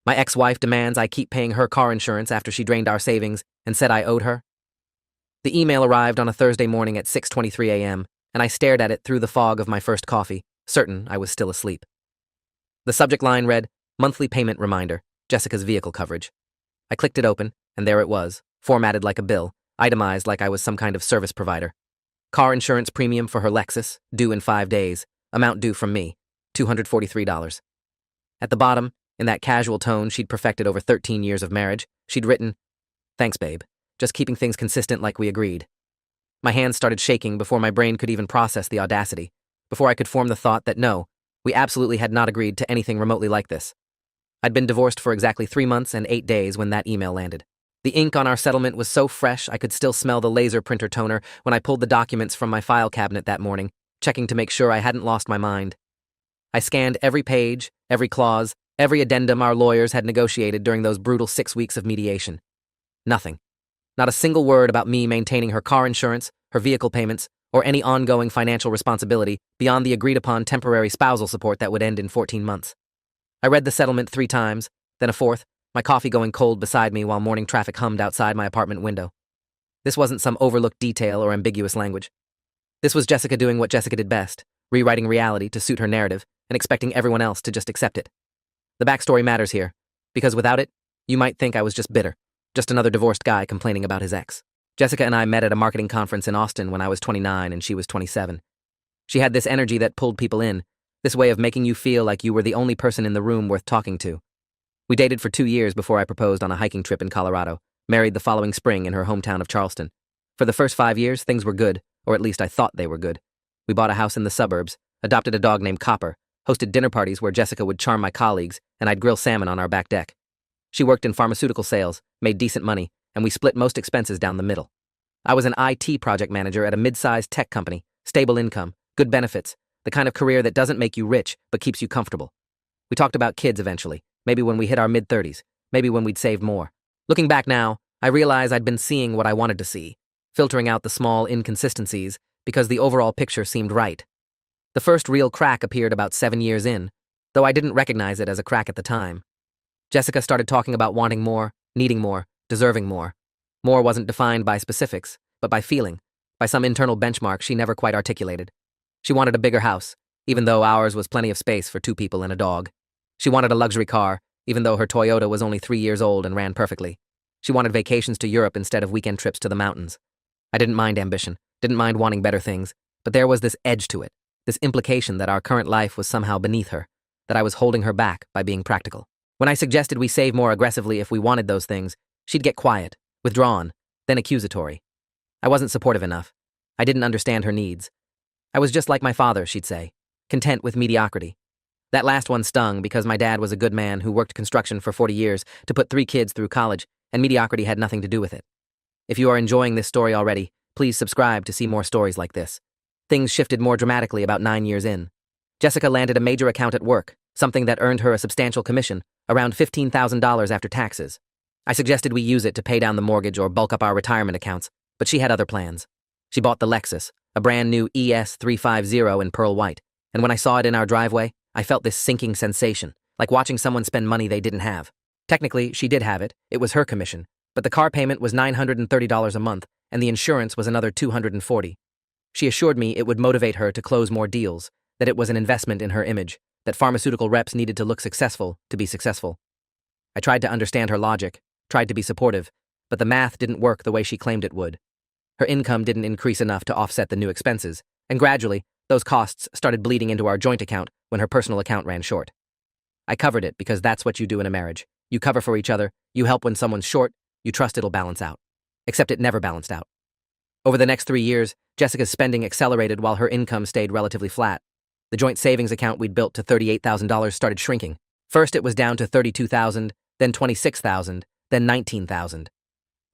My ex-wife demands I keep paying her car insurance after she drained our savings and said I owed her. The email arrived on a Thursday morning at 6:23 a.m., and I stared at it through the fog of my first coffee, certain I was still asleep. The subject line read, "Monthly payment reminder, Jessica's vehicle coverage." I clicked it open, and there it was, formatted like a bill, itemized like I was some kind of service provider. Car insurance premium for her Lexus, due in 5 days, amount due from me, $243. At the bottom, in that casual tone she'd perfected over 13 years of marriage, she'd written, "Thanks, babe. Just keeping things consistent like we agreed." My hands started shaking before my brain could even process the audacity, before I could form the thought that no, we absolutely had not agreed to anything remotely like this. I'd been divorced for exactly 3 months and 8 days when that email landed. The ink on our settlement was so fresh I could still smell the laser printer toner when I pulled the documents from my file cabinet that morning, checking to make sure I hadn't lost my mind. I scanned every page, every clause, every addendum our lawyers had negotiated during those brutal 6 weeks of mediation. Nothing. Not a single word about me maintaining her car insurance, her vehicle payments, or any ongoing financial responsibility beyond the agreed-upon temporary spousal support that would end in 14 months. I read the settlement 3 times, then a fourth, my coffee going cold beside me while morning traffic hummed outside my apartment window. This wasn't some overlooked detail or ambiguous language. This was Jessica doing what Jessica did best, rewriting reality to suit her narrative and expecting everyone else to just accept it. The backstory matters here, because without it, you might think I was just bitter, just another divorced guy complaining about his ex. Jessica and I met at a marketing conference in Austin when I was 29 and she was 27. She had this energy that pulled people in, this way of making you feel like you were the only person in the room worth talking to. We dated for 2 years before I proposed on a hiking trip in Colorado, married the following spring in her hometown of Charleston. For the first 5 years, things were good, or at least I thought they were good. We bought a house in the suburbs, adopted a dog named Copper, hosted dinner parties where Jessica would charm my colleagues, and I'd grill salmon on our back deck. She worked in pharmaceutical sales, made decent money, and we split most expenses down the middle. I was an IT project manager at a mid-sized tech company, stable income, good benefits, the kind of career that doesn't make you rich but keeps you comfortable. We talked about kids eventually, maybe when we hit our mid-30s, maybe when we'd saved more. Looking back now, I realize I'd been seeing what I wanted to see, filtering out the small inconsistencies because the overall picture seemed right. The first real crack appeared about 7 years in, though I didn't recognize it as a crack at the time. Jessica started talking about wanting more, needing more, deserving more. More wasn't defined by specifics, but by feeling, by some internal benchmark she never quite articulated. She wanted a bigger house, even though ours was plenty of space for 2 people and a dog. She wanted a luxury car, even though her Toyota was only 3 years old and ran perfectly. She wanted vacations to Europe instead of weekend trips to the mountains. I didn't mind ambition, didn't mind wanting better things, but there was this edge to it, this implication that our current life was somehow beneath her, that I was holding her back by being practical. When I suggested we save more aggressively if we wanted those things, she'd get quiet, withdrawn, then accusatory. I wasn't supportive enough. I didn't understand her needs. I was just like my father, she'd say, content with mediocrity. That last one stung because my dad was a good man who worked construction for 40 years to put 3 kids through college, and mediocrity had nothing to do with it. If you are enjoying this story already, please subscribe to see more stories like this. Things shifted more dramatically about 9 years in. Jessica landed a major account at work, something that earned her a substantial commission, around $15,000 after taxes. I suggested we use it to pay down the mortgage or bulk up our retirement accounts, but she had other plans. She bought the Lexus, a brand new ES350 in pearl white, and when I saw it in our driveway, I felt this sinking sensation, like watching someone spend money they didn't have. Technically, she did have it, it was her commission, but the car payment was $930 a month, and the insurance was another $240. She assured me it would motivate her to close more deals, that it was an investment in her image, that pharmaceutical reps needed to look successful to be successful. I tried to understand her logic, tried to be supportive, but the math didn't work the way she claimed it would. Her income didn't increase enough to offset the new expenses, and gradually, those costs started bleeding into our joint account when her personal account ran short. I covered it because that's what you do in a marriage. You cover for each other, you help when someone's short, you trust it'll balance out. Except it never balanced out. Over the next 3 years, Jessica's spending accelerated while her income stayed relatively flat. The joint savings account we'd built to $38,000 started shrinking. First it was down to $32,000, then $26,000, then $19,000.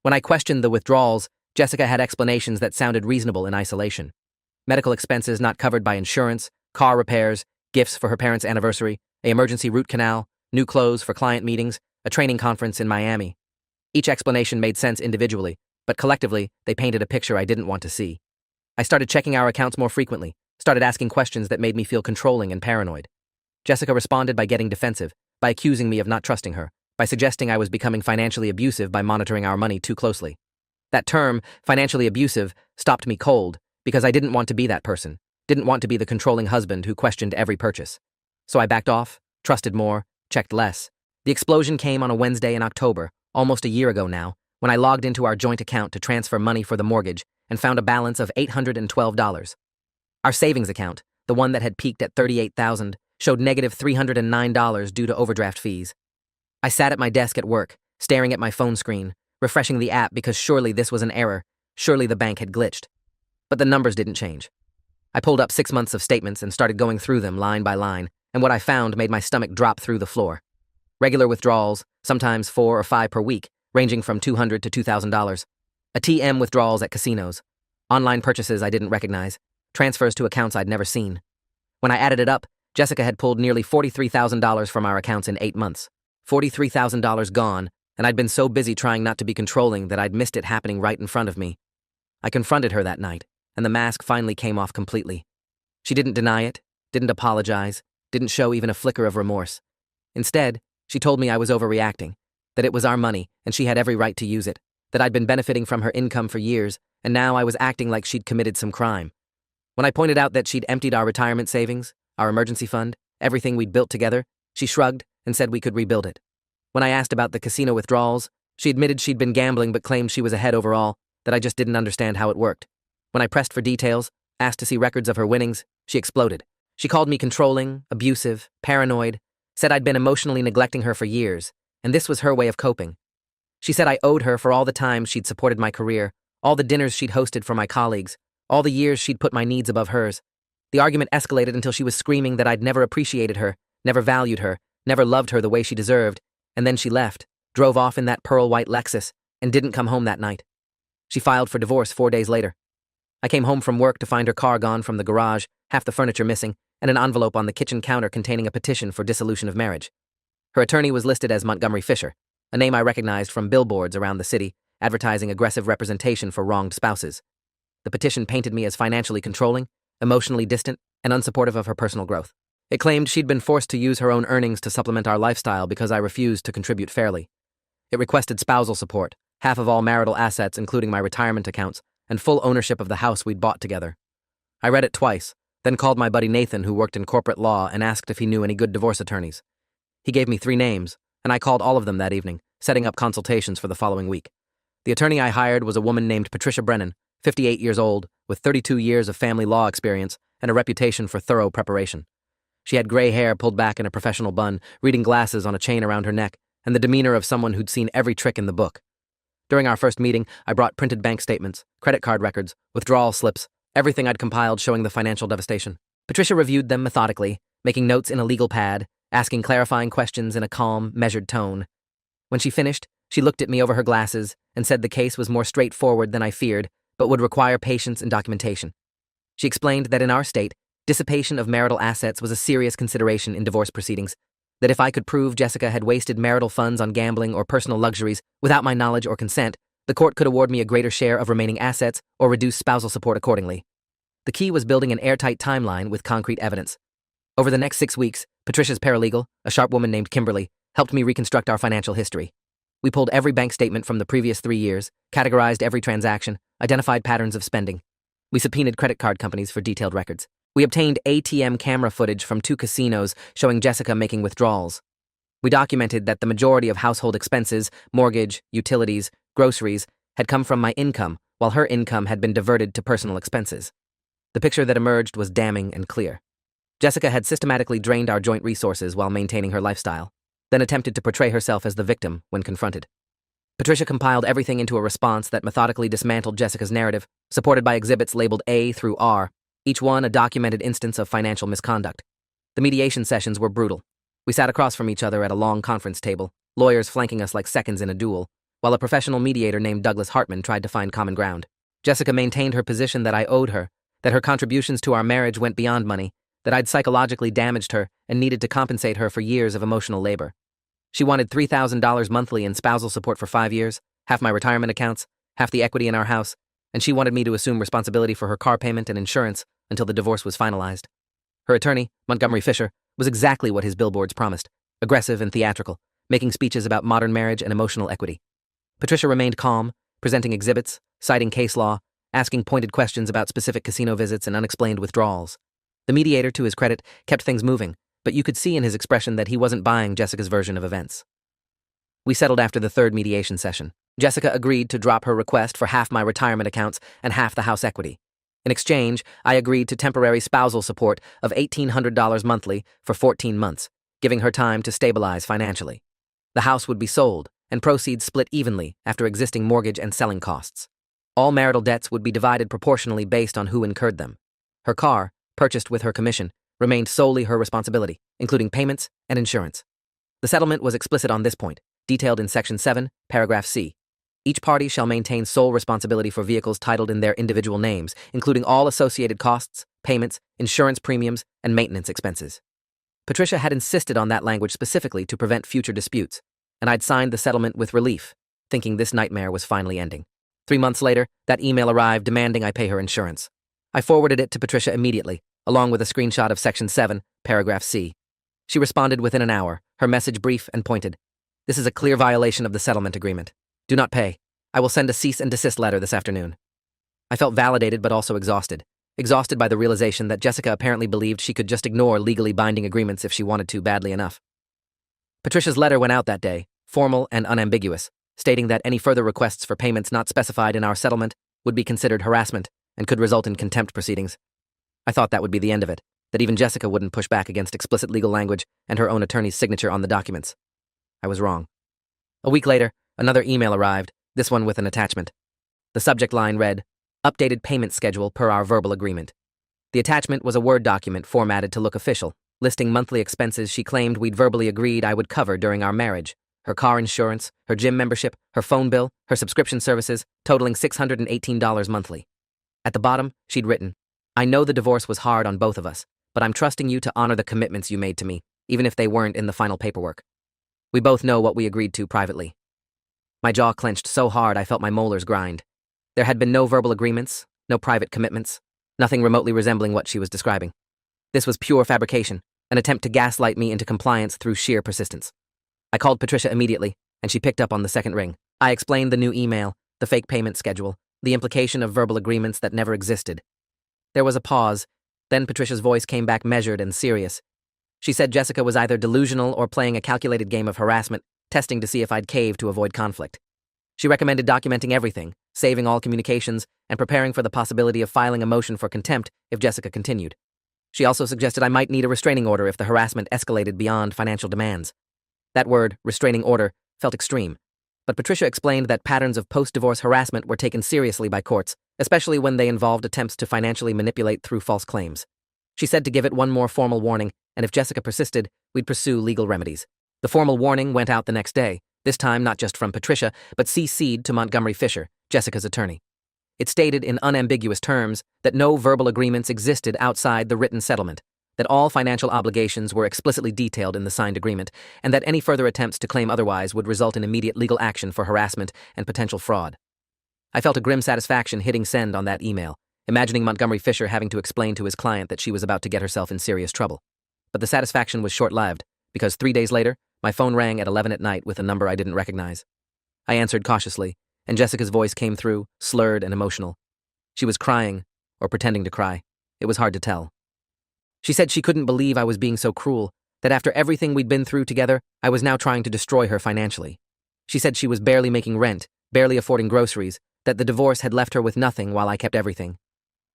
When I questioned the withdrawals, Jessica had explanations that sounded reasonable in isolation. Medical expenses not covered by insurance, car repairs, gifts for her parents' anniversary, an emergency root canal, new clothes for client meetings, a training conference in Miami. Each explanation made sense individually, but collectively, they painted a picture I didn't want to see. I started checking our accounts more frequently, started asking questions that made me feel controlling and paranoid. Jessica responded by getting defensive, by accusing me of not trusting her, by suggesting I was becoming financially abusive by monitoring our money too closely. That term, financially abusive, stopped me cold because I didn't want to be that person, didn't want to be the controlling husband who questioned every purchase. So I backed off, trusted more, checked less. The explosion came on a Wednesday in October, almost a year ago now, when I logged into our joint account to transfer money for the mortgage and found a balance of $812. Our savings account, the one that had peaked at $38,000, showed negative $309 due to overdraft fees. I sat at my desk at work, staring at my phone screen, refreshing the app because surely this was an error, surely the bank had glitched. But the numbers didn't change. I pulled up 6 months of statements and started going through them line by line, and what I found made my stomach drop through the floor. Regular withdrawals, sometimes 4 or 5 per week, ranging from $200 to $2,000. ATM withdrawals at casinos. Online purchases I didn't recognize. Transfers to accounts I'd never seen. When I added it up, Jessica had pulled nearly $43,000 from our accounts in 8 months. $43,000 gone, and I'd been so busy trying not to be controlling that I'd missed it happening right in front of me. I confronted her that night, and the mask finally came off completely. She didn't deny it, didn't apologize, didn't show even a flicker of remorse. Instead, she told me I was overreacting, that it was our money and she had every right to use it, that I'd been benefiting from her income for years, and now I was acting like she'd committed some crime. When I pointed out that she'd emptied our retirement savings, our emergency fund, everything we'd built together, she shrugged and said we could rebuild it. When I asked about the casino withdrawals, she admitted she'd been gambling but claimed she was ahead overall, that I just didn't understand how it worked. When I pressed for details, asked to see records of her winnings, she exploded. She called me controlling, abusive, paranoid, said I'd been emotionally neglecting her for years, and this was her way of coping. She said I owed her for all the time she'd supported my career, all the dinners she'd hosted for my colleagues, all the years she'd put my needs above hers. The argument escalated until she was screaming that I'd never appreciated her, never valued her, never loved her the way she deserved, and then she left, drove off in that pearl-white Lexus, and didn't come home that night. She filed for divorce 4 days later. I came home from work to find her car gone from the garage, half the furniture missing, and an envelope on the kitchen counter containing a petition for dissolution of marriage. Her attorney was listed as Montgomery Fisher, a name I recognized from billboards around the city, advertising aggressive representation for wronged spouses. The petition painted me as financially controlling, emotionally distant, and unsupportive of her personal growth. It claimed she'd been forced to use her own earnings to supplement our lifestyle because I refused to contribute fairly. It requested spousal support, half of all marital assets including my retirement accounts, and full ownership of the house we'd bought together. I read it twice, then called my buddy Nathan, who worked in corporate law, and asked if he knew any good divorce attorneys. He gave me 3 names, and I called all of them that evening, setting up consultations for the following week. The attorney I hired was a woman named Patricia Brennan, 58 years old, with 32 years of family law experience and a reputation for thorough preparation. She had gray hair pulled back in a professional bun, reading glasses on a chain around her neck, and the demeanor of someone who'd seen every trick in the book. During our first meeting, I brought printed bank statements, credit card records, withdrawal slips, everything I'd compiled showing the financial devastation. Patricia reviewed them methodically, making notes in a legal pad, asking clarifying questions in a calm, measured tone. When she finished, she looked at me over her glasses and said the case was more straightforward than I feared, but would require patience and documentation. She explained that in our state, dissipation of marital assets was a serious consideration in divorce proceedings, that if I could prove Jessica had wasted marital funds on gambling or personal luxuries without my knowledge or consent, the court could award me a greater share of remaining assets or reduce spousal support accordingly. The key was building an airtight timeline with concrete evidence. Over the next 6 weeks, Patricia's paralegal, a sharp woman named Kimberly, helped me reconstruct our financial history. We pulled every bank statement from the previous 3 years, categorized every transaction, identified patterns of spending. We subpoenaed credit card companies for detailed records. We obtained ATM camera footage from 2 casinos showing Jessica making withdrawals. We documented that the majority of household expenses, mortgage, utilities, groceries, had come from my income, while her income had been diverted to personal expenses. The picture that emerged was damning and clear. Jessica had systematically drained our joint resources while maintaining her lifestyle, then attempted to portray herself as the victim when confronted. Patricia compiled everything into a response that methodically dismantled Jessica's narrative, supported by exhibits labeled A through R, each one a documented instance of financial misconduct. The mediation sessions were brutal. We sat across from each other at a long conference table, lawyers flanking us like seconds in a duel, while a professional mediator named Douglas Hartman tried to find common ground. Jessica maintained her position that I owed her, that her contributions to our marriage went beyond money, that I'd psychologically damaged her and needed to compensate her for years of emotional labor. She wanted $3,000 monthly in spousal support for 5 years, half my retirement accounts, half the equity in our house, and she wanted me to assume responsibility for her car payment and insurance until the divorce was finalized. Her attorney, Montgomery Fisher, was exactly what his billboards promised, aggressive and theatrical, making speeches about modern marriage and emotional equity. Patricia remained calm, presenting exhibits, citing case law, asking pointed questions about specific casino visits and unexplained withdrawals. The mediator, to his credit, kept things moving, but you could see in his expression that he wasn't buying Jessica's version of events. We settled after the third mediation session. Jessica agreed to drop her request for half my retirement accounts and half the house equity. In exchange, I agreed to temporary spousal support of $1,800 monthly for 14 months, giving her time to stabilize financially. The house would be sold, and proceeds split evenly after existing mortgage and selling costs. All marital debts would be divided proportionally based on who incurred them. Her car, purchased with her commission, remained solely her responsibility, including payments and insurance. The settlement was explicit on this point, detailed in Section 7, Paragraph C. Each party shall maintain sole responsibility for vehicles titled in their individual names, including all associated costs, payments, insurance premiums, and maintenance expenses. Patricia had insisted on that language specifically to prevent future disputes, and I'd signed the settlement with relief, thinking this nightmare was finally ending. 3 months later, that email arrived demanding I pay her insurance. I forwarded it to Patricia immediately, along with a screenshot of Section 7, Paragraph C. She responded within an hour, her message brief and pointed. This is a clear violation of the settlement agreement. Do not pay. I will send a cease and desist letter this afternoon. I felt validated but also exhausted. Exhausted by the realization that Jessica apparently believed she could just ignore legally binding agreements if she wanted to badly enough. Patricia's letter went out that day, formal and unambiguous, stating that any further requests for payments not specified in our settlement would be considered harassment and could result in contempt proceedings. I thought that would be the end of it, that even Jessica wouldn't push back against explicit legal language and her own attorney's signature on the documents. I was wrong. A week later, another email arrived, this one with an attachment. The subject line read, "Updated payment schedule per our verbal agreement." The attachment was a Word document formatted to look official, listing monthly expenses she claimed we'd verbally agreed I would cover during our marriage. Her car insurance, her gym membership, her phone bill, her subscription services, totaling $618 monthly. At the bottom, she'd written, "I know the divorce was hard on both of us, but I'm trusting you to honor the commitments you made to me, even if they weren't in the final paperwork. We both know what we agreed to privately." My jaw clenched so hard I felt my molars grind. There had been no verbal agreements, no private commitments, nothing remotely resembling what she was describing. This was pure fabrication, an attempt to gaslight me into compliance through sheer persistence. I called Patricia immediately, and she picked up on the second ring. I explained the new email, the fake payment schedule, the implication of verbal agreements that never existed. There was a pause, then Patricia's voice came back measured and serious. She said Jessica was either delusional or playing a calculated game of harassment, testing to see if I'd cave to avoid conflict. She recommended documenting everything, saving all communications, and preparing for the possibility of filing a motion for contempt if Jessica continued. She also suggested I might need a restraining order if the harassment escalated beyond financial demands. That word, restraining order, felt extreme, but Patricia explained that patterns of post-divorce harassment were taken seriously by courts, especially when they involved attempts to financially manipulate through false claims. She said to give it one more formal warning, and if Jessica persisted, we'd pursue legal remedies. The formal warning went out the next day, this time not just from Patricia, but CC'd to Montgomery Fisher, Jessica's attorney. It stated in unambiguous terms that no verbal agreements existed outside the written settlement, that all financial obligations were explicitly detailed in the signed agreement, and that any further attempts to claim otherwise would result in immediate legal action for harassment and potential fraud. I felt a grim satisfaction hitting send on that email, imagining Montgomery Fisher having to explain to his client that she was about to get herself in serious trouble. But the satisfaction was short-lived, because 3 days later, my phone rang at 11 at night with a number I didn't recognize. I answered cautiously, and Jessica's voice came through, slurred and emotional. She was crying, or pretending to cry. It was hard to tell. She said she couldn't believe I was being so cruel, that after everything we'd been through together, I was now trying to destroy her financially. She said she was barely making rent, barely affording groceries, that the divorce had left her with nothing while I kept everything.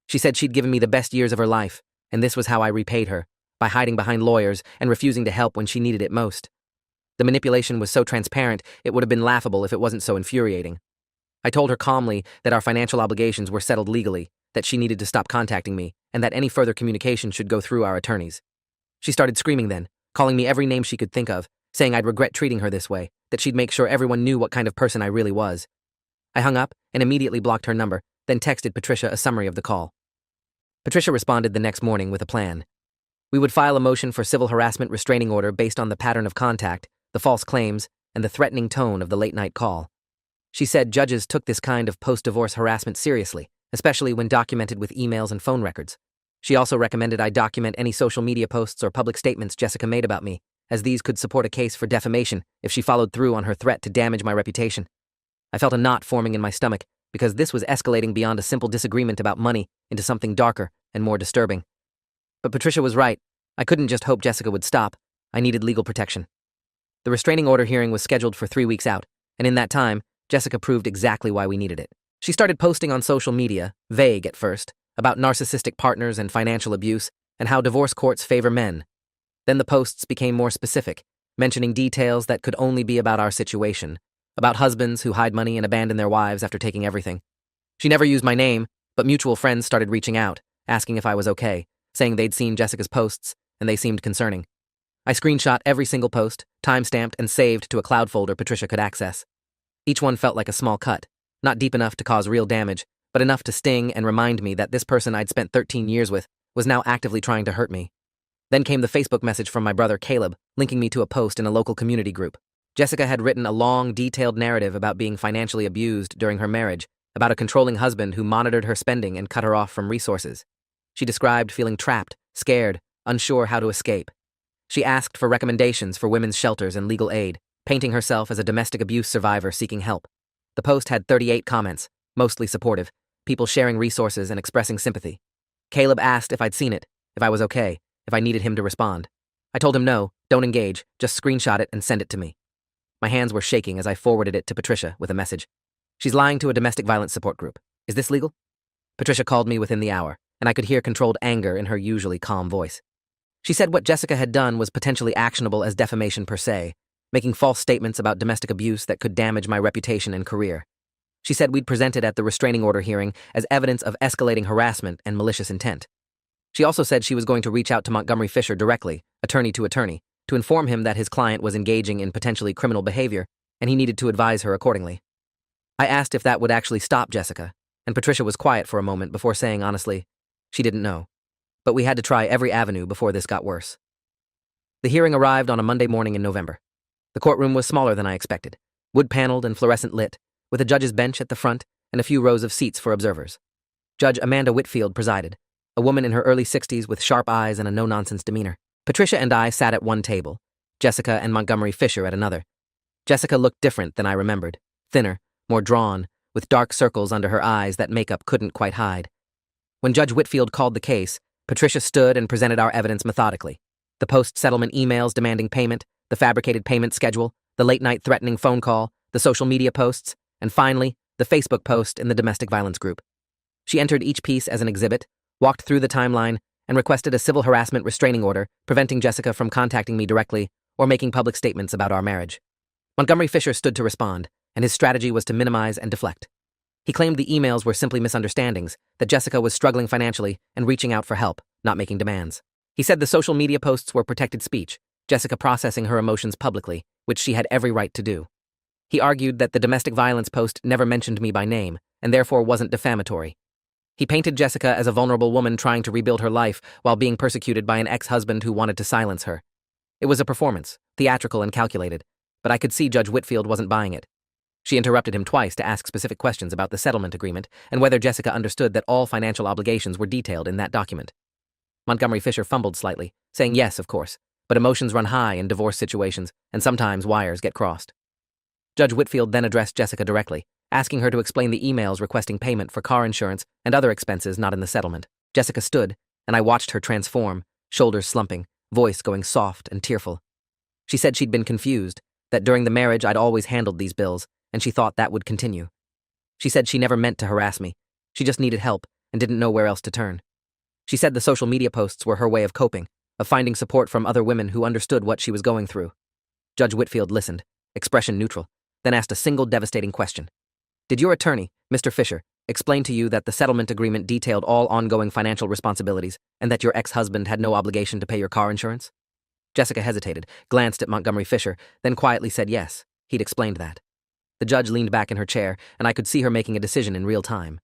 She said she'd given me the best years of her life, and this was how I repaid her, by hiding behind lawyers and refusing to help when she needed it most. The manipulation was so transparent, it would have been laughable if it wasn't so infuriating. I told her calmly that our financial obligations were settled legally, that she needed to stop contacting me, and that any further communication should go through our attorneys. She started screaming then, calling me every name she could think of, saying I'd regret treating her this way, that she'd make sure everyone knew what kind of person I really was. I hung up and immediately blocked her number, then texted Patricia a summary of the call. Patricia responded the next morning with a plan. We would file a motion for civil harassment restraining order based on the pattern of contact, the false claims, and the threatening tone of the late-night call. She said judges took this kind of post-divorce harassment seriously, especially when documented with emails and phone records. She also recommended I document any social media posts or public statements Jessica made about me, as these could support a case for defamation if she followed through on her threat to damage my reputation. I felt a knot forming in my stomach because this was escalating beyond a simple disagreement about money into something darker and more disturbing. But Patricia was right. I couldn't just hope Jessica would stop. I needed legal protection. The restraining order hearing was scheduled for 3 weeks out, and in that time, Jessica proved exactly why we needed it. She started posting on social media, vague at first, about narcissistic partners and financial abuse, and how divorce courts favor men. Then the posts became more specific, mentioning details that could only be about our situation, about husbands who hide money and abandon their wives after taking everything. She never used my name, but mutual friends started reaching out, asking if I was okay, saying they'd seen Jessica's posts, and they seemed concerning. I screenshot every single post, time-stamped and saved to a cloud folder Patricia could access. Each one felt like a small cut, not deep enough to cause real damage, but enough to sting and remind me that this person I'd spent 13 years with was now actively trying to hurt me. Then came the Facebook message from my brother Caleb, linking me to a post in a local community group. Jessica had written a long, detailed narrative about being financially abused during her marriage, about a controlling husband who monitored her spending and cut her off from resources. She described feeling trapped, scared, unsure how to escape. She asked for recommendations for women's shelters and legal aid, painting herself as a domestic abuse survivor seeking help. The post had 38 comments, mostly supportive, people sharing resources and expressing sympathy. Caleb asked if I'd seen it, if I was okay, if I needed him to respond. I told him no, don't engage, just screenshot it and send it to me. My hands were shaking as I forwarded it to Patricia with a message. She's lying to a domestic violence support group. Is this legal? Patricia called me within the hour, and I could hear controlled anger in her usually calm voice. She said what Jessica had done was potentially actionable as defamation per se, making false statements about domestic abuse that could damage my reputation and career. She said we'd present it at the restraining order hearing as evidence of escalating harassment and malicious intent. She also said she was going to reach out to Montgomery Fisher directly, attorney to attorney, to inform him that his client was engaging in potentially criminal behavior, and he needed to advise her accordingly. I asked if that would actually stop Jessica, and Patricia was quiet for a moment before saying honestly, she didn't know. But we had to try every avenue before this got worse. The hearing arrived on a Monday morning in November. The courtroom was smaller than I expected, wood-paneled and fluorescent lit, with a judge's bench at the front and a few rows of seats for observers. Judge Amanda Whitfield presided, a woman in her early 60s with sharp eyes and a no-nonsense demeanor. Patricia and I sat at one table, Jessica and Montgomery Fisher at another. Jessica looked different than I remembered, thinner, more drawn, with dark circles under her eyes that makeup couldn't quite hide. When Judge Whitfield called the case, Patricia stood and presented our evidence methodically. The post-settlement emails demanding payment, the fabricated payment schedule, the late-night threatening phone call, the social media posts, and finally, the Facebook post in the domestic violence group. She entered each piece as an exhibit, walked through the timeline, and requested a civil harassment restraining order, preventing Jessica from contacting me directly or making public statements about our marriage. Montgomery Fisher stood to respond, and his strategy was to minimize and deflect. He claimed the emails were simply misunderstandings, that Jessica was struggling financially and reaching out for help, not making demands. He said the social media posts were protected speech, Jessica processing her emotions publicly, which she had every right to do. He argued that the domestic violence post never mentioned me by name, and therefore wasn't defamatory. He painted Jessica as a vulnerable woman trying to rebuild her life while being persecuted by an ex-husband who wanted to silence her. It was a performance, theatrical and calculated, but I could see Judge Whitfield wasn't buying it. She interrupted him twice to ask specific questions about the settlement agreement and whether Jessica understood that all financial obligations were detailed in that document. Montgomery Fisher fumbled slightly, saying yes, of course, but emotions run high in divorce situations, and sometimes wires get crossed. Judge Whitfield then addressed Jessica directly, asking her to explain the emails requesting payment for car insurance and other expenses not in the settlement. Jessica stood, and I watched her transform, shoulders slumping, voice going soft and tearful. She said she'd been confused, that during the marriage I'd always handled these bills, and she thought that would continue. She said she never meant to harass me. She just needed help and didn't know where else to turn. She said the social media posts were her way of coping, of finding support from other women who understood what she was going through. Judge Whitfield listened, expression neutral, then asked a single devastating question. Did your attorney, Mr. Fisher, explain to you that the settlement agreement detailed all ongoing financial responsibilities and that your ex-husband had no obligation to pay your car insurance? Jessica hesitated, glanced at Montgomery Fisher, then quietly said yes, he'd explained that. The judge leaned back in her chair, and I could see her making a decision in real time.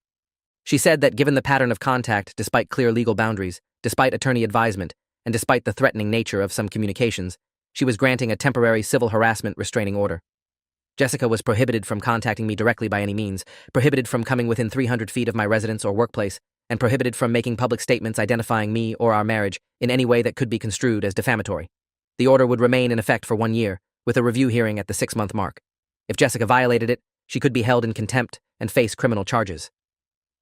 She said that given the pattern of contact, despite clear legal boundaries, despite attorney advisement, and despite the threatening nature of some communications, she was granting a temporary civil harassment restraining order. Jessica was prohibited from contacting me directly by any means, prohibited from coming within 300 feet of my residence or workplace, and prohibited from making public statements identifying me or our marriage in any way that could be construed as defamatory. The order would remain in effect for 1 year, with a review hearing at the 6-month mark. If Jessica violated it, she could be held in contempt and face criminal charges.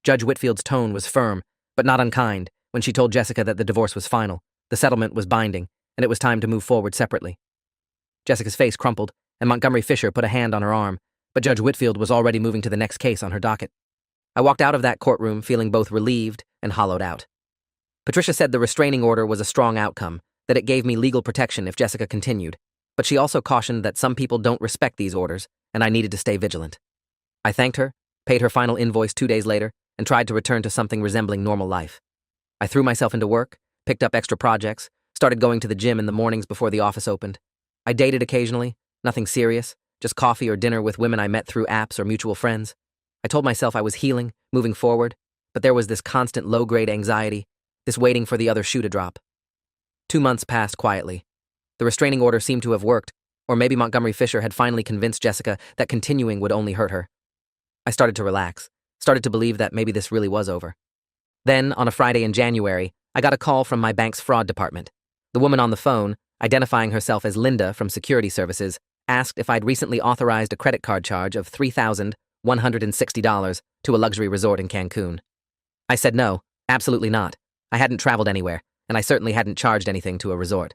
Judge Whitfield's tone was firm, but not unkind, when she told Jessica that the divorce was final, the settlement was binding, and it was time to move forward separately. Jessica's face crumpled, and Montgomery Fisher put a hand on her arm, but Judge Whitfield was already moving to the next case on her docket. I walked out of that courtroom feeling both relieved and hollowed out. Patricia said the restraining order was a strong outcome, that it gave me legal protection if Jessica continued, but she also cautioned that some people don't respect these orders, and I needed to stay vigilant. I thanked her, paid her final invoice 2 days later, and tried to return to something resembling normal life. I threw myself into work, picked up extra projects, started going to the gym in the mornings before the office opened. I dated occasionally, nothing serious, just coffee or dinner with women I met through apps or mutual friends. I told myself I was healing, moving forward, but there was this constant low-grade anxiety, this waiting for the other shoe to drop. 2 months passed quietly. The restraining order seemed to have worked, or maybe Montgomery Fisher had finally convinced Jessica that continuing would only hurt her. I started to relax, started to believe that maybe this really was over. Then, on a Friday in January, I got a call from my bank's fraud department. The woman on the phone, identifying herself as Linda from Security Services, asked if I'd recently authorized a credit card charge of $3,160 to a luxury resort in Cancun. I said no, absolutely not. I hadn't traveled anywhere, and I certainly hadn't charged anything to a resort.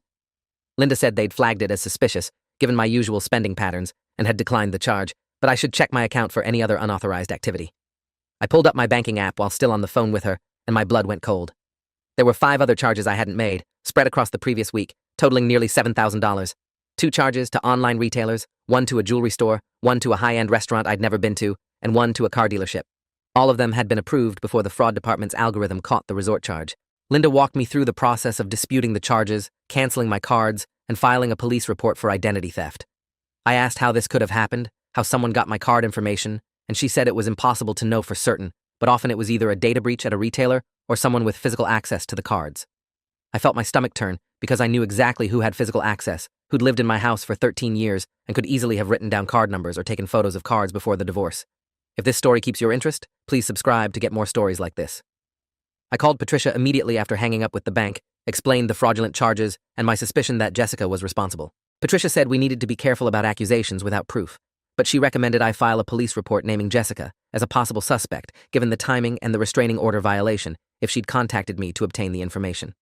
Linda said they'd flagged it as suspicious, given my usual spending patterns, and had declined the charge, but I should check my account for any other unauthorized activity. I pulled up my banking app while still on the phone with her, and my blood went cold. There were 5 other charges I hadn't made, spread across the previous week, totaling nearly $7,000. 2 charges to online retailers, 1 to a jewelry store, 1 to a high-end restaurant I'd never been to, and 1 to a car dealership. All of them had been approved before the fraud department's algorithm caught the resort charge. Linda walked me through the process of disputing the charges, canceling my cards, and filing a police report for identity theft. I asked how this could have happened, how someone got my card information, and she said it was impossible to know for certain, but often it was either a data breach at a retailer or someone with physical access to the cards. I felt my stomach turn because I knew exactly who had physical access, who'd lived in my house for 13 years and could easily have written down card numbers or taken photos of cards before the divorce. If this story keeps your interest, please subscribe to get more stories like this. I called Patricia immediately after hanging up with the bank, explained the fraudulent charges, and my suspicion that Jessica was responsible. Patricia said we needed to be careful about accusations without proof, but she recommended I file a police report naming Jessica as a possible suspect, given the timing and the restraining order violation, if she'd contacted me to obtain the information.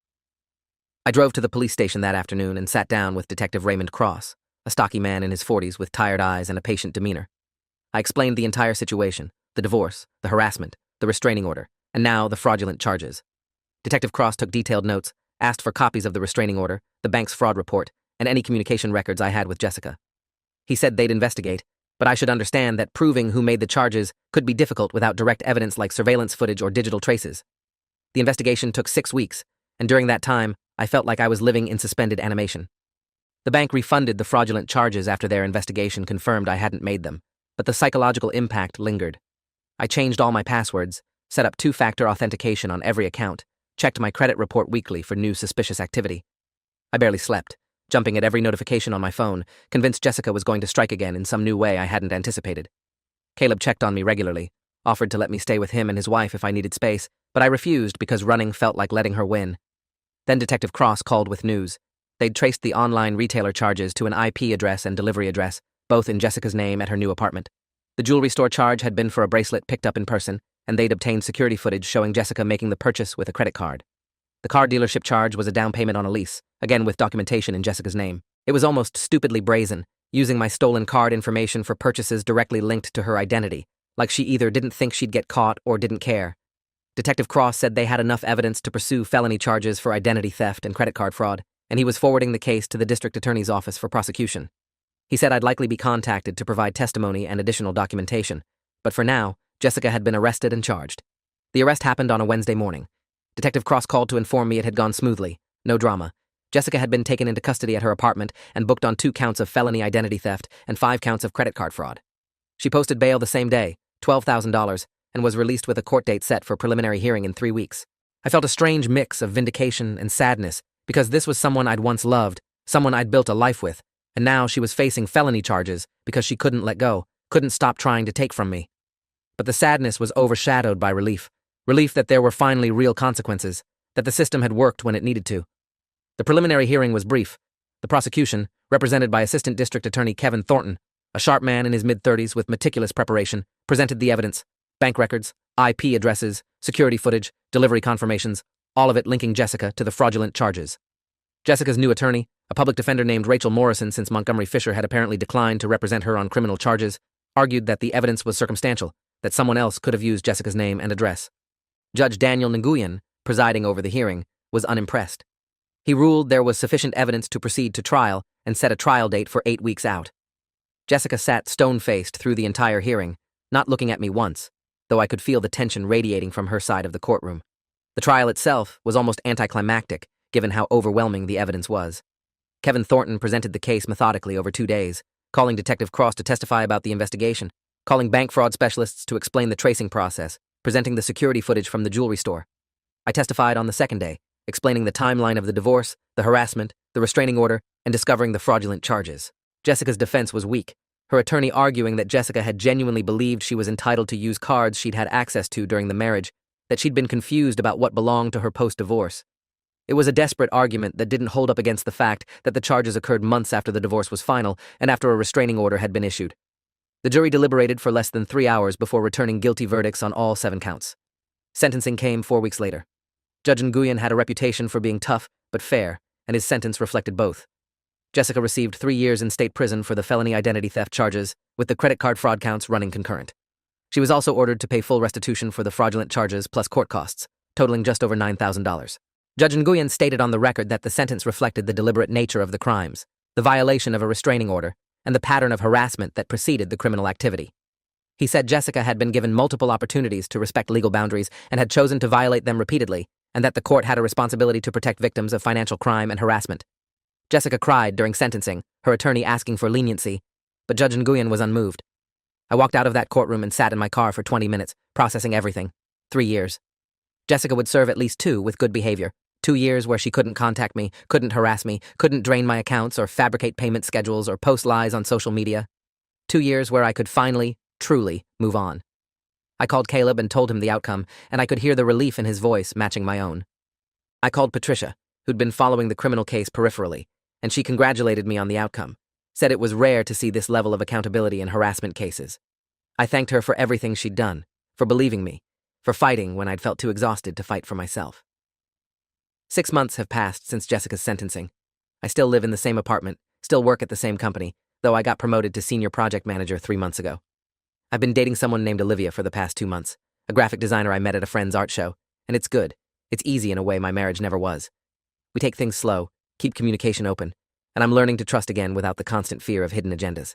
I drove to the police station that afternoon and sat down with Detective Raymond Cross, a stocky man in his 40s with tired eyes and a patient demeanor. I explained the entire situation, the divorce, the harassment, the restraining order, and now the fraudulent charges. Detective Cross took detailed notes, asked for copies of the restraining order, the bank's fraud report, and any communication records I had with Jessica. He said they'd investigate, but I should understand that proving who made the charges could be difficult without direct evidence like surveillance footage or digital traces. The investigation took 6 weeks, and during that time, I felt like I was living in suspended animation. The bank refunded the fraudulent charges after their investigation confirmed I hadn't made them, but the psychological impact lingered. I changed all my passwords, set up 2-factor authentication on every account, checked my credit report weekly for new suspicious activity. I barely slept, jumping at every notification on my phone, convinced Jessica was going to strike again in some new way I hadn't anticipated. Caleb checked on me regularly, offered to let me stay with him and his wife if I needed space, but I refused because running felt like letting her win. Then Detective Cross called with news. They'd traced the online retailer charges to an IP address and delivery address, both in Jessica's name at her new apartment. The jewelry store charge had been for a bracelet picked up in person, and they'd obtained security footage showing Jessica making the purchase with a credit card. The car dealership charge was a down payment on a lease, again with documentation in Jessica's name. It was almost stupidly brazen, using my stolen card information for purchases directly linked to her identity, like she either didn't think she'd get caught or didn't care. Detective Cross said they had enough evidence to pursue felony charges for identity theft and credit card fraud, and he was forwarding the case to the district attorney's office for prosecution. He said I'd likely be contacted to provide testimony and additional documentation, but for now, Jessica had been arrested and charged. The arrest happened on a Wednesday morning. Detective Cross called to inform me it had gone smoothly, no drama. Jessica had been taken into custody at her apartment and booked on 2 counts of felony identity theft and 5 counts of credit card fraud. She posted bail the same day, $12,000, and was released with a court date set for preliminary hearing in 3 weeks. I felt a strange mix of vindication and sadness because this was someone I'd once loved, someone I'd built a life with, and now she was facing felony charges because she couldn't let go, couldn't stop trying to take from me. But the sadness was overshadowed by relief that there were finally real consequences, that the system had worked when it needed to. The preliminary hearing was brief. The prosecution, represented by Assistant District Attorney Kevin Thornton, a sharp man in his mid-30s with meticulous preparation, presented the evidence: bank records, IP addresses, security footage, delivery confirmations, all of it linking Jessica to the fraudulent charges. Jessica's new attorney, a public defender named Rachel Morrison, since Montgomery Fisher had apparently declined to represent her on criminal charges, argued that the evidence was circumstantial, that someone else could have used Jessica's name and address. Judge Daniel Nguyen, presiding over the hearing, was unimpressed. He ruled there was sufficient evidence to proceed to trial and set a trial date for 8 weeks out. Jessica sat stone-faced through the entire hearing, not looking at me once, though I could feel the tension radiating from her side of the courtroom. The trial itself was almost anticlimactic, given how overwhelming the evidence was. Kevin Thornton presented the case methodically over 2 days, calling Detective Cross to testify about the investigation, calling bank fraud specialists to explain the tracing process, presenting the security footage from the jewelry store. I testified on the second day, explaining the timeline of the divorce, the harassment, the restraining order, and discovering the fraudulent charges. Jessica's defense was weak, her attorney arguing that Jessica had genuinely believed she was entitled to use cards she'd had access to during the marriage, that she'd been confused about what belonged to her post-divorce. It was a desperate argument that didn't hold up against the fact that the charges occurred months after the divorce was final and after a restraining order had been issued. The jury deliberated for less than 3 hours before returning guilty verdicts on all 7 counts. Sentencing came 4 weeks later. Judge Nguyen had a reputation for being tough but fair, and his sentence reflected both. Jessica received 3 years in state prison for the felony identity theft charges, with the credit card fraud counts running concurrent. She was also ordered to pay full restitution for the fraudulent charges plus court costs, totaling just over $9,000. Judge Nguyen stated on the record that the sentence reflected the deliberate nature of the crimes, the violation of a restraining order, and the pattern of harassment that preceded the criminal activity. He said Jessica had been given multiple opportunities to respect legal boundaries and had chosen to violate them repeatedly, and that the court had a responsibility to protect victims of financial crime and harassment. Jessica cried during sentencing, her attorney asking for leniency, but Judge Nguyen was unmoved. I walked out of that courtroom and sat in my car for 20 minutes, processing everything. 3 years. Jessica would serve at least 2 with good behavior. 2 years where she couldn't contact me, couldn't harass me, couldn't drain my accounts or fabricate payment schedules or post lies on social media. 2 years where I could finally, truly, move on. I called Caleb and told him the outcome, and I could hear the relief in his voice matching my own. I called Patricia, who'd been following the criminal case peripherally, and she congratulated me on the outcome, said it was rare to see this level of accountability in harassment cases. I thanked her for everything she'd done, for believing me, for fighting when I'd felt too exhausted to fight for myself. 6 months have passed since Jessica's sentencing. I still live in the same apartment, still work at the same company, though I got promoted to senior project manager 3 months ago. I've been dating someone named Olivia for the past 2 months, a graphic designer I met at a friend's art show, and it's good. It's easy in a way my marriage never was. We take things slow, keep communication open, and I'm learning to trust again without the constant fear of hidden agendas.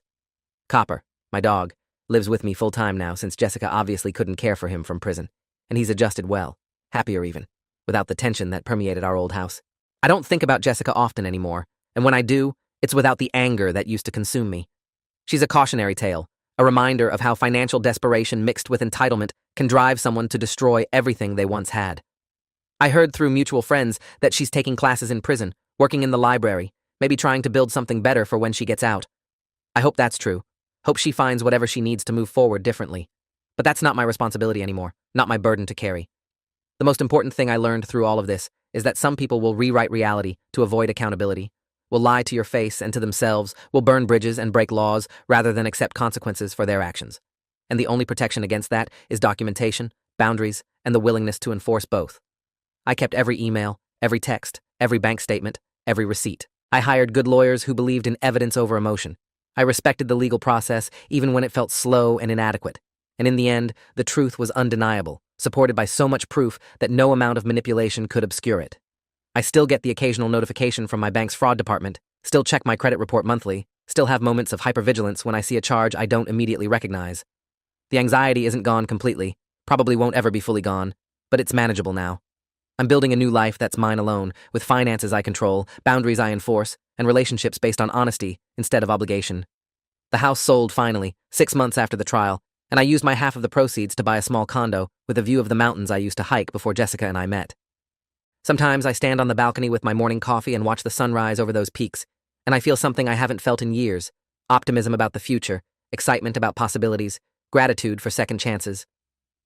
Copper, my dog, lives with me full-time now since Jessica obviously couldn't care for him from prison, and he's adjusted well, happier even, without the tension that permeated our old house. I don't think about Jessica often anymore, and when I do, it's without the anger that used to consume me. She's a cautionary tale, a reminder of how financial desperation mixed with entitlement can drive someone to destroy everything they once had. I heard through mutual friends that she's taking classes in prison, working in the library, maybe trying to build something better for when she gets out. I hope that's true. Hope she finds whatever she needs to move forward differently. But that's not my responsibility anymore, not my burden to carry. The most important thing I learned through all of this is that some people will rewrite reality to avoid accountability, will lie to your face and to themselves, will burn bridges and break laws rather than accept consequences for their actions. And the only protection against that is documentation, boundaries, and the willingness to enforce both. I kept every email, every text, every bank statement, every receipt. I hired good lawyers who believed in evidence over emotion. I respected the legal process even when it felt slow and inadequate. And in the end, the truth was undeniable, supported by so much proof that no amount of manipulation could obscure it. I still get the occasional notification from my bank's fraud department, still check my credit report monthly, still have moments of hypervigilance when I see a charge I don't immediately recognize. The anxiety isn't gone completely, probably won't ever be fully gone, but it's manageable now. I'm building a new life that's mine alone, with finances I control, boundaries I enforce, and relationships based on honesty instead of obligation. The house sold finally, 6 months after the trial, and I used my half of the proceeds to buy a small condo with a view of the mountains I used to hike before Jessica and I met. Sometimes I stand on the balcony with my morning coffee and watch the sunrise over those peaks, and I feel something I haven't felt in years: optimism about the future, excitement about possibilities, gratitude for second chances.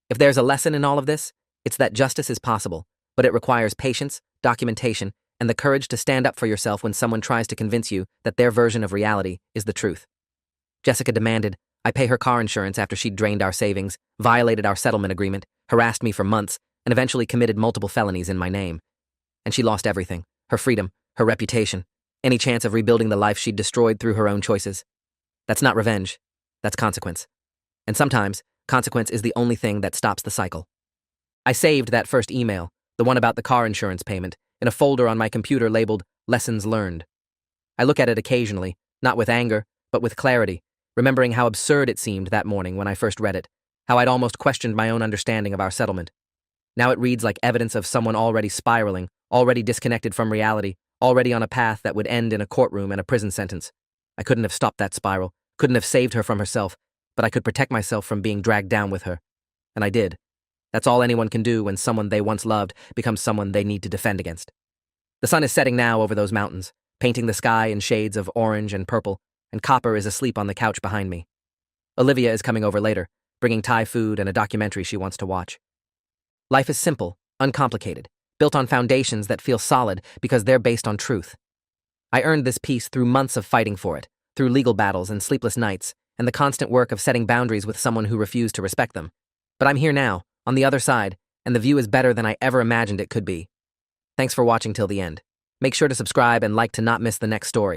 If there's a lesson in all of this, it's that justice is possible, but it requires patience, documentation, and the courage to stand up for yourself when someone tries to convince you that their version of reality is the truth. Jessica demanded I pay her car insurance after she'd drained our savings, violated our settlement agreement, harassed me for months, and eventually committed multiple felonies in my name. And she lost everything, her freedom, her reputation, any chance of rebuilding the life she'd destroyed through her own choices. That's not revenge, that's consequence. And sometimes, consequence is the only thing that stops the cycle. I saved that first email, the one about the car insurance payment, in a folder on my computer labeled Lessons Learned. I look at it occasionally, not with anger, but with clarity, remembering how absurd it seemed that morning when I first read it, how I'd almost questioned my own understanding of our settlement. Now it reads like evidence of someone already spiraling, already disconnected from reality, already on a path that would end in a courtroom and a prison sentence. I couldn't have stopped that spiral, couldn't have saved her from herself, but I could protect myself from being dragged down with her. And I did. That's all anyone can do when someone they once loved becomes someone they need to defend against. The sun is setting now over those mountains, painting the sky in shades of orange and purple, and Copper is asleep on the couch behind me. Olivia is coming over later, bringing Thai food and a documentary she wants to watch. Life is simple, uncomplicated, built on foundations that feel solid because they're based on truth. I earned this peace through months of fighting for it, through legal battles and sleepless nights, and the constant work of setting boundaries with someone who refused to respect them. But I'm here now, on the other side, and the view is better than I ever imagined it could be. Thanks for watching till the end. Make sure to subscribe and like to not miss the next story.